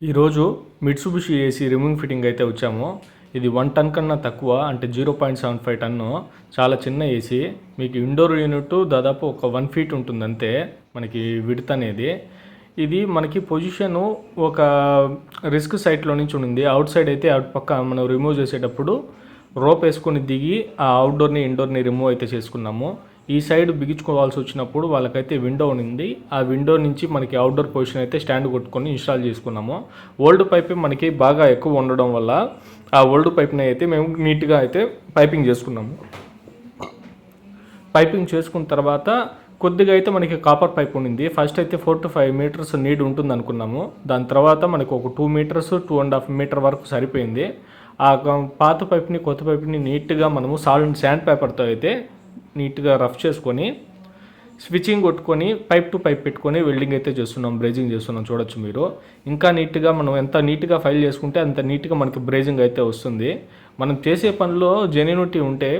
ఈరోజు Mitsubishi AC removing fitting అయితే వచ్చాము. ఇది 1 టన్ కన్నా తక్కువ, అంటే 0.75 టన్ను. చాలా చిన్న ఏసీ. మీకు ఇండోర్ యూనిట్ దాదాపు ఒక 1 ఫీట్ ఉంటుంది అంతే మనకి విడ్త్ అనేది. ఇది మనకి పొజిషను ఒక రిస్క్ సైట్లో నుంచి ఉండింది. అవుట్ సైడ్ అయితే అవుట్ పక్క మనం రిమూవ్ చేసేటప్పుడు రోప్ వేసుకొని దిగి ఆ అవుట్డోర్ని ఇండోర్ని రిమూవ్ అయితే చేసుకున్నాము. ఈ సైడ్ బిగించుకోవాల్సి వచ్చినప్పుడు వాళ్ళకైతే విండో ఉంది. ఆ విండో నుంచి మనకి అవుట్డోర్ పొజిషన్ అయితే స్టాండ్ కొట్టుకొని ఇన్స్టాల్ చేసుకున్నాము. ఓల్డ్ పైప్ మనకి బాగా ఎక్కువ ఉండడం వల్ల ఆ ఓల్డ్ పైప్ని అయితే మేము నీట్గా అయితే పైపింగ్ చేసుకున్నాము. పైపింగ్ చేసుకున్న తర్వాత కొద్దిగా అయితే మనకి కాపర్ పైప్ ఉండింది. ఫస్ట్ అయితే 4 to 5 మీటర్స్ నీడ్ ఉంటుంది అనుకున్నాము. దాని తర్వాత మనకు ఒక 2 మీటర్స్ 2.5 మీటర్ వరకు సరిపోయింది. ఆ పాత పైప్ని కొత్త పైప్ని నీట్గా మనము శాండ్ పేపర్తో అయితే నీట్గా రఫ్ చేసుకొని స్విచ్చింగ్ కొట్టుకొని పైప్ టు పైప్ పెట్టుకొని వెల్డింగ్ అయితే చేస్తున్నాం, బ్రేజింగ్ చేస్తున్నాం. చూడొచ్చు మీరు. ఇంకా నీట్గా మనం ఎంత నీట్గా ఫైల్ చేసుకుంటే అంత నీట్గా మనకి బ్రేజింగ్ అయితే వస్తుంది. మనం చేసే పనిలో జెన్యూనిటీ ఉంటే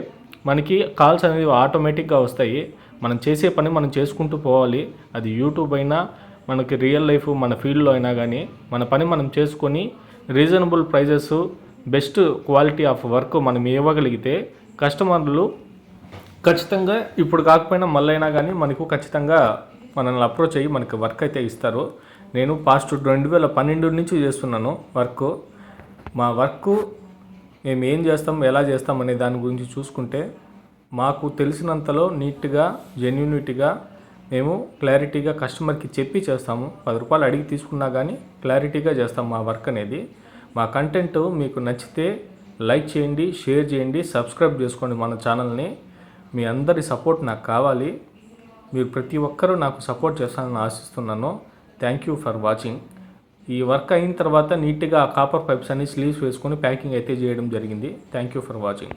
మనకి కాల్స్ అనేవి ఆటోమేటిక్గా వస్తాయి. మనం చేసే పని మనం చేసుకుంటూ పోవాలి. అది యూట్యూబ్ అయినా మనకి రియల్ లైఫ్ మన ఫీల్డ్లో అయినా కానీ మన పని మనం చేసుకొని reasonable prices best quality of work మనం ఇవ్వగలిగితే కస్టమర్లు ఖచ్చితంగా ఇప్పుడు కాకపోయినా మళ్ళైనా కానీ మనకు ఖచ్చితంగా మనల్ని అప్రోచ్ అయ్యి మనకి వర్క్ అయితే ఇస్తారు. నేను పాస్ట్ 2012 నుంచి చేస్తున్నాను వర్క్. మా వర్క్ మేము ఏం చేస్తాం, ఎలా చేస్తాం అనే దాని గురించి చూసుకుంటే మాకు తెలిసినంతలో నీట్గా జెన్యూనిటీగా మేము క్లారిటీగా కస్టమర్కి చెప్పి చేస్తాము. 10 రూపాయలు అడిగి తీసుకున్నా కానీ క్లారిటీగా చేస్తాం మా వర్క్ అనేది. మా కంటెంట్ మీకు నచ్చితే లైక్ చేయండి, షేర్ చేయండి, సబ్స్క్రైబ్ చేసుకోండి మన ఛానల్ని. మీ అందరి సపోర్ట్ నాకు కావాలి. మీరు ప్రతి ఒక్కరూ నాకు సపోర్ట్ చేస్తానని ఆశిస్తున్నాను. Thank you for watching. ఈ వర్క్ అయిన తర్వాత నీట్గా ఆ కాపర్ పైప్స్ అన్ని స్లీవ్స్ వేసుకొని ప్యాకింగ్ అయితే చేయడం జరిగింది. Thank you for watching.